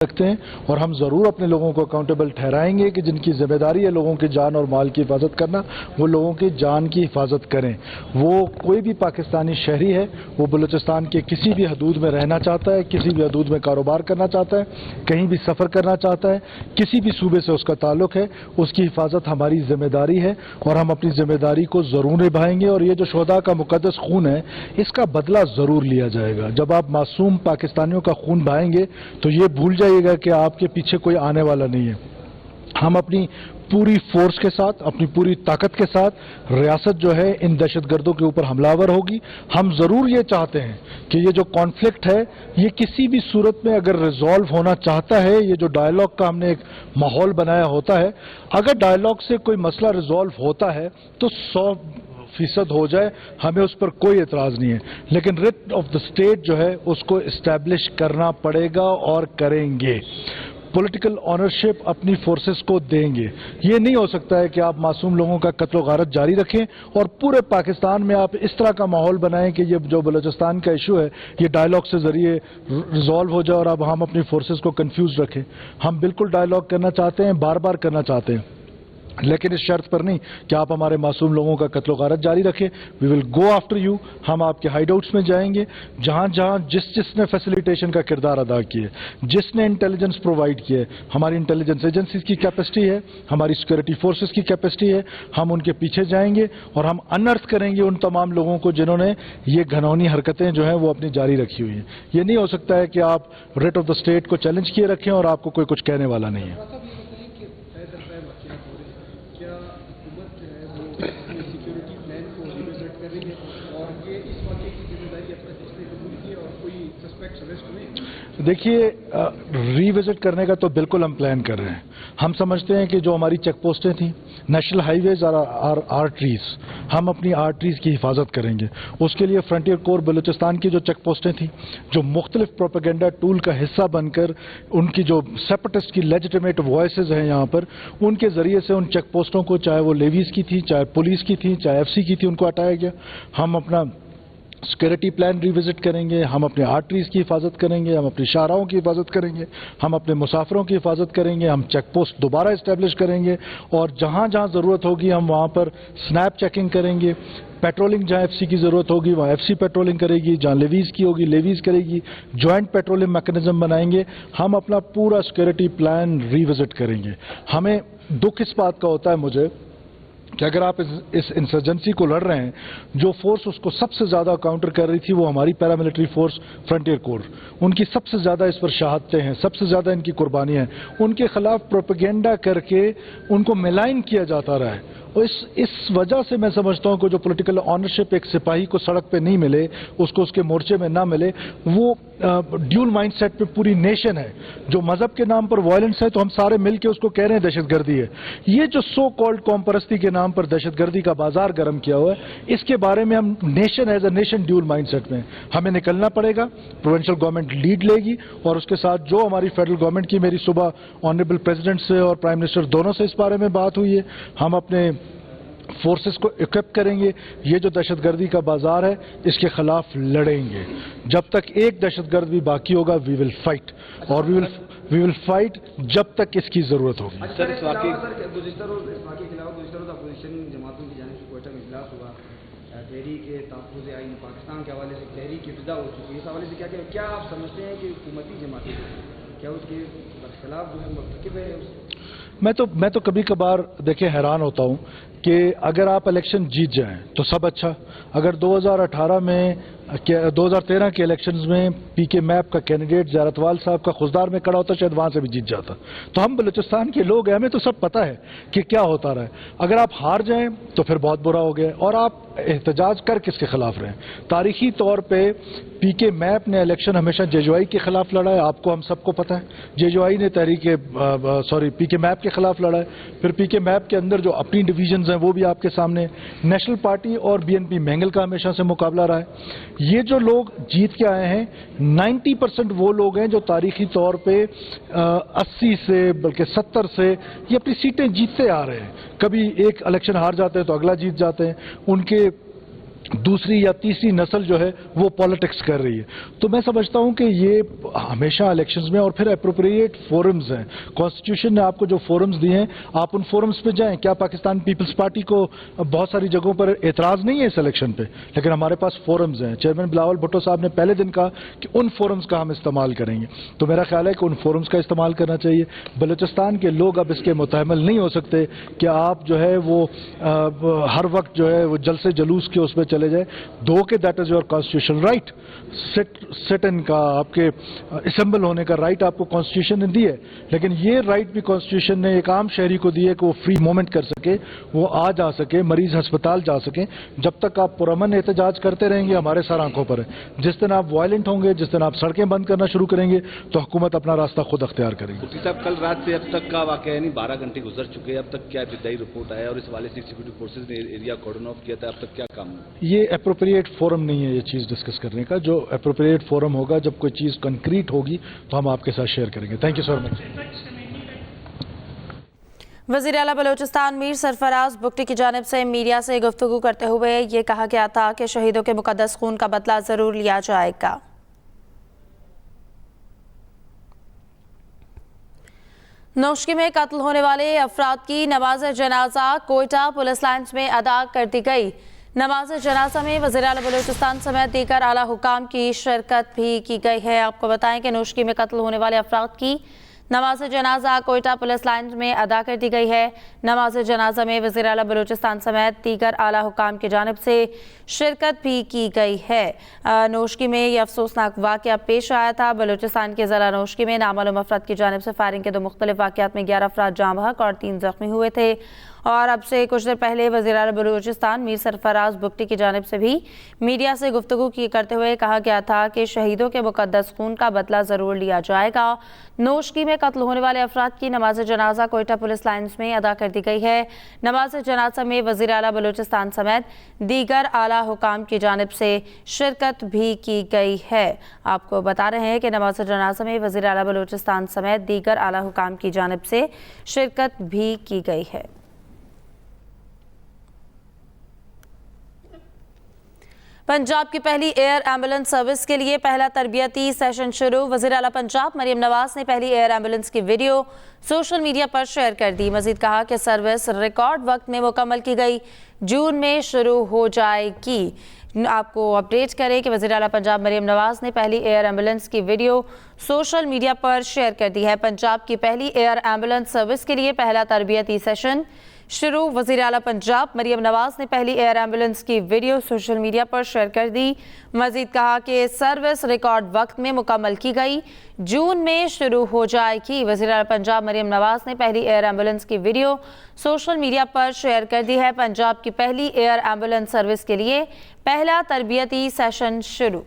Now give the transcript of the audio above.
رکھتے ہیں اور ہم ضرور اپنے لوگوں کو اکاؤنٹیبل ٹھہرائیں گے کہ جن کی ذمہ داری ہے لوگوں کی جان اور مال کی حفاظت کرنا، وہ لوگوں کی جان کی حفاظت کریں۔ وہ کوئی بھی پاکستانی شہری ہے، وہ بلوچستان کے کسی بھی حدود میں رہنا چاہتا ہے، کسی بھی حدود میں کاروبار کرنا چاہتا ہے، کہیں بھی سفر کرنا چاہتا ہے، کسی بھی صوبے سے اس کا تعلق ہے، اس کی حفاظت ہماری ذمہ داری ہے اور ہم اپنی ذمہ داری کو ضرور نبھائیں گے۔ اور یہ جو شہداء کا مقدس خون ہے، اس کا بدلہ ضرور لیا جائے گا۔ جب آپ معصوم پاکستانیوں کا خون بہائیں گے تو یہ بھول جائیے گا کہ آپ کے پیچھے کوئی آنے والا نہیں ہے۔ ہم اپنی پوری فورس کے ساتھ، اپنی پوری طاقت کے ساتھ، ریاست جو ہے ان دہشت گردوں کے اوپر حملہ آور ہوگی۔ ہم ضرور یہ چاہتے ہیں کہ یہ جو کانفلکٹ ہے یہ کسی بھی صورت میں اگر ریزالو ہونا چاہتا ہے، یہ جو ڈائیلاگ کا ہم نے ایک ماحول بنایا ہوتا ہے، اگر ڈائیلاگ سے کوئی مسئلہ ریزالو ہوتا ہے تو 100% ہو جائے، ہمیں اس پر کوئی اعتراض نہیں ہے، لیکن ریٹ آف دا اسٹیٹ جو ہے اس کو اسٹیبلش کرنا پڑے گا اور کریں گے۔ پولیٹیکل آنرشپ اپنی فورسز کو دیں گے۔ یہ نہیں ہو سکتا ہے کہ آپ معصوم لوگوں کا قتل و غارت جاری رکھیں اور پورے پاکستان میں آپ اس طرح کا ماحول بنائیں کہ یہ جو بلوچستان کا ایشو ہے یہ ڈائیلاگ سے ذریعے ریزالو ہو جائے اور اب ہم اپنی فورسز کو کنفیوز رکھیں۔ ہم بالکل ڈائیلاگ کرنا چاہتے ہیں، بار بار کرنا چاہتے ہیں، لیکن اس شرط پر نہیں کہ آپ ہمارے معصوم لوگوں کا قتل و غارت جاری رکھیں۔ وی ول گو آفٹر یو۔ ہم آپ کے ہائیڈ آؤٹس میں جائیں گے، جہاں جہاں جس نے فیسیلیٹیشن کا کردار ادا کیا ہے، جس نے انٹیلیجنس پرووائڈ کیا ہے، ہماری انٹیلیجنس ایجنسیز کی کیپیسٹی ہے، ہماری سیکورٹی فورسز کی کیپیسٹی ہے، ہم ان کے پیچھے جائیں گے اور ہم انرتھ کریں گے ان تمام لوگوں کو جنہوں نے یہ گھنونی حرکتیں جو ہیں وہ اپنی جاری رکھی ہوئی ہیں۔ یہ نہیں ہو سکتا ہے کہ آپ ریٹ آف دا اسٹیٹ کو چیلنج کیے رکھیں اور آپ کو کوئی کچھ کہنے والا نہیں ہے۔ دیکھیے، ری وزٹ کرنے کا تو بالکل ہم پلان کر رہے ہیں۔ ہم سمجھتے ہیں کہ جو ہماری چیک پوسٹیں تھیں، نیشنل ہائی ویز اور آرٹریز، ہم اپنی آرٹریز کی حفاظت کریں گے۔ اس کے لیے فرنٹیئر کور بلوچستان کی جو چیک پوسٹیں تھیں، جو مختلف پروپیگنڈا ٹول کا حصہ بن کر ان کی جو سیپریٹسٹ کی لیجیٹیمیٹ وائسز ہیں یہاں پر، ان کے ذریعے سے ان چیک پوسٹوں کو، چاہے وہ لیویز کی تھی، چاہے پولیس کی تھی، چاہے ایف سی کی تھی، ان کو ہٹایا گیا۔ ہم اپنا سیکورٹی پلان ریوزٹ کریں گے، ہم اپنے آرٹریز کی حفاظت کریں گے، ہم اپنی شاہراہوں کی حفاظت کریں گے، ہم اپنے مسافروں کی حفاظت کریں گے، ہم چیک پوسٹ دوبارہ اسٹیبلش کریں گے اور جہاں جہاں ضرورت ہوگی ہم وہاں پر سنیپ چیکنگ کریں گے۔ پیٹرولنگ جہاں ایف سی کی ضرورت ہوگی وہاں ایف سی پیٹرولنگ کرے گی، جہاں لیویز کی ہوگی لیویز کرے گی، جوائنٹ پیٹرولنگ میکنزم بنائیں گے۔ ہم اپنا پورا سیکورٹی پلان ریوزٹ کریں گے۔ ہمیں دکھ اس بات کا ہوتا ہے مجھے کہ اگر آپ اس انسرجنسی کو لڑ رہے ہیں، جو فورس اس کو سب سے زیادہ کاؤنٹر کر رہی تھی وہ ہماری پیراملٹری فورس فرنٹیئر کور، ان کی سب سے زیادہ اس پر شہادتیں ہیں، سب سے زیادہ ان کی قربانیاں ہیں، ان کے خلاف پروپیگنڈا کر کے ان کو ملائن کیا جاتا رہا ہے۔ اور اس وجہ سے میں سمجھتا ہوں کہ جو پولیٹیکل آنرشپ ایک سپاہی کو سڑک پہ نہیں ملے، اس کو اس کے مورچے میں نہ ملے، وہ ڈیول مائنڈ سیٹ پہ پوری نیشن ہے۔ جو مذہب کے نام پر وائلنس ہے تو ہم سارے مل کے اس کو کہہ رہے ہیں دہشت گردی ہے۔ یہ جو سو کالڈ قوم پرستی کے نام پر دہشت گردی کا بازار گرم کیا ہوا ہے، اس کے بارے میں ہم nation as a nation dual mindset میں ہمیں نکلنا پڑے گا۔ پروونشل گورنمنٹ لیڈ لے گی اور اس کے ساتھ جو ہماری فیڈرل گورنمنٹ کی، میری صبح آنریبل پریزیڈنٹ سے اور پرائم منسٹر دونوں سے اس بارے میں بات ہوئی ہے، ہم اپنے فورسز کو اکوپ کریں گے۔ یہ جو دہشت گردی کا بازار ہے اس کے خلاف لڑیں گے۔ جب تک ایک دہشت گرد بھی باقی ہوگا وی ول فائٹ، اور وی ول فائٹ جب تک اس کی ضرورت ہوگی۔ سر اس واقعے گزشتہ روز اپوزیشن جماعتوں کی جانب سے کوئٹہ میں اجلاس ہوا، تحریک تحفظ آئین پاکستان کے حوالے سے تحریک ابتدا ہو چکی ہے، اس حوالے سے کیا آپ سمجھتے ہیں کہ حکومتی جماعتیں کیا اس کے برخلاف جو ہے مرتکب ہے؟ میں تو کبھی کبھار دیکھیں حیران ہوتا ہوں کہ اگر آپ الیکشن جیت جائیں تو سب اچھا، اگر 2013 کے الیکشنز میں پی کے میپ کا کینڈیڈیٹ زیارتوال صاحب کا خضدار میں کھڑا ہوتا شاید وہاں سے بھی جیت جاتا۔ تو ہم بلوچستان کے لوگ ہیں، ہمیں تو سب پتہ ہے کہ کیا ہوتا رہا ہے۔ اگر آپ ہار جائیں تو پھر بہت برا ہو گیا، اور آپ احتجاج کر کس کے خلاف رہے ہیں؟ تاریخی طور پہ پی کے میپ نے الیکشن ہمیشہ جے جو آئی کے خلاف لڑا ہے، آپ کو ہم سب کو پتہ ہے۔ جے جو آئی نے پی کے میپ کے خلاف لڑا ہے، پھر پی کے میپ کے اندر جو اپنی ڈویژنز ہیں وہ بھی آپ کے سامنے۔ نیشنل پارٹی اور بی این پی مینگل کا ہمیشہ سے مقابلہ رہا ہے۔ یہ جو لوگ جیت کے آئے ہیں 90% وہ لوگ ہیں جو تاریخی طور پہ 80 سے بلکہ 70 سے یہ اپنی سیٹیں جیتتے آ رہے ہیں۔ کبھی ایک الیکشن ہار جاتے ہیں تو اگلا جیت جاتے ہیں۔ ان کے دوسری یا تیسری نسل جو ہے وہ پالیٹکس کر رہی ہے. تو میں سمجھتا ہوں کہ یہ ہمیشہ الیکشنز میں اور پھر اپروپریٹ فورمز ہیں. کانسٹیٹیوشن نے آپ کو جو فورمز دیے ہیں آپ ان فورمز پہ جائیں. کیا پاکستان پیپلز پارٹی کو بہت ساری جگہوں پر اعتراض نہیں ہے اس الیکشن پہ؟ لیکن ہمارے پاس فورمز ہیں. چیئرمین بلاول بھٹو صاحب نے پہلے دن کہا کہ ان فورمز کا ہم استعمال کریں گے. تو میرا خیال ہے کہ ان فورمز کا استعمال کرنا چاہیے. بلوچستان کے لوگ اب اس کے متحمل نہیں ہو سکتے کہ آپ جو ہے وہ ہر وقت جو ہے وہ جلسے جلوس کے اس پہ چلے جائے. دو کہ that is your constitution right. سٹ ان کا آپ کے اسمبل ہونے کا رائٹ آپ کو کانسٹیٹیوشن نے دی ہے. لیکن یہ رائٹ بھی کانسٹیٹیوشن نے ایک عام شہری کو دی ہے کہ وہ فری موومنٹ کر سکے, وہ آ جا سکے, مریض ہسپتال جا سکیں. جب تک آپ پرامن احتجاج کرتے رہیں گے ہمارے سر آنکھوں پر ہے. جس دن آپ وائلنٹ ہوں گے, جس دن آپ سڑکیں بند کرنا شروع کریں گے تو حکومت اپنا راستہ خود اختیار کرے گی. مفتی صاحب, کل رات سے اب تک کا واقعہ ہے, 12 گھنٹے گزر چکے ہیں. اب تک کیا ابتدائی رپورٹ آیا اور اس حوالے سے سیکورٹی فورسز نے ایریا کارڈن آف کیا تھا, اب تک کیا کام ہوا؟ یہ اپروپریٹ فورم نہیں ہے یہ چیز ڈسکس کرنے کا. جو اپروپریٹ فورم ہوگا, جب کوئی چیز کنکریٹ ہوگی تو ہم آپ کے ساتھ شیئر کریں گے. تھینک یو سو مچ. وزیر اعلیٰ بلوچستان میر سرفراز بگٹی کی جانب سے میڈیا سے گفتگو کرتے ہوئے یہ کہا گیا تھا کہ شہیدوں کے مقدس خون کا بدلہ ضرور لیا جائے گا. نوشکی میں قتل ہونے والے افراد کی نماز جنازہ کوئٹہ پولیس لائنز میں ادا کر دی گئی. نماز جنازہ میں وزیر اعلیٰ بلوچستان سمیت دیگر اعلیٰ حکام کی شرکت بھی کی گئی ہے. آپ کو بتائیں کہ نوشکی میں قتل ہونے والے افراد کی نماز جنازہ کوئٹہ پولیس لائنز میں ادا کر دی گئی ہے. نماز جنازہ میں وزیر اعلیٰ بلوچستان سمیت دیگر اعلیٰ حکام کی جانب سے شرکت بھی کی گئی ہے. نوشکی میں یہ افسوسناک واقعہ پیش آیا تھا. بلوچستان کے ضلع نوشکی میں نامعلوم افراد کی جانب سے فائرنگ کے 2 مختلف واقعات میں 11 افراد جاں بحق اور 3 زخمی ہوئے تھے. اور اب سے کچھ دیر پہلے وزیر اعلیٰ بلوچستان میر سرفراز بگٹی کی جانب سے بھی میڈیا سے گفتگو کرتے ہوئے کہا گیا تھا کہ شہیدوں کے مقدس خون کا بدلہ ضرور لیا جائے گا. نوشکی میں قتل ہونے والے افراد کی نماز جنازہ کوئٹہ پولیس لائنز میں ادا کر دی گئی ہے. نماز جنازہ میں وزیر اعلیٰ بلوچستان سمیت دیگر اعلیٰ حکام کی جانب سے شرکت بھی کی گئی ہے. آپ کو بتا رہے ہیں کہ نماز جنازہ میں وزیر اعلیٰ بلوچستان سمیت دیگر اعلیٰ حکام کی جانب سے شرکت بھی کی گئی ہے. پنجاب کی پہلی ایئر ایمبولنس سروس کے لیے پہلا تربیتی سیشن شروع. وزیر اعلیٰ پنجاب مریم نواز نے پہلی ایئر ایمبولنس کی ویڈیو سوشل میڈیا پر شیئر کر دی. مزید کہا کہ سروس ریکارڈ وقت میں مکمل کی گئی, جون میں شروع ہو جائے گی. آپ کو اپڈیٹ کریں کہ وزیر اعلیٰ پنجاب مریم نواز نے پہلی ایئر ایمبولنس کی ویڈیو سوشل میڈیا پر شیئر کر دی ہے. پنجاب کی پہلی ایئر ایمبولنس سروس کے لیے پہلا تربیتی سیشن شروع. وزیر اعلیٰ پنجاب مریم نواز نے پہلی ایئر ایمبولنس کی ویڈیو سوشل میڈیا پر شیئر کر دی. مزید کہا کہ سروس ریکارڈ وقت میں مکمل کی گئی, جون میں شروع ہو جائے گی. وزیر اعلیٰ پنجاب مریم نواز نے پہلی ایئر ایمبولنس کی ویڈیو سوشل میڈیا پر شیئر کر دی ہے. پنجاب کی پہلی ایئر ایمبولنس سروس کے لیے پہلا تربیتی سیشن شروع.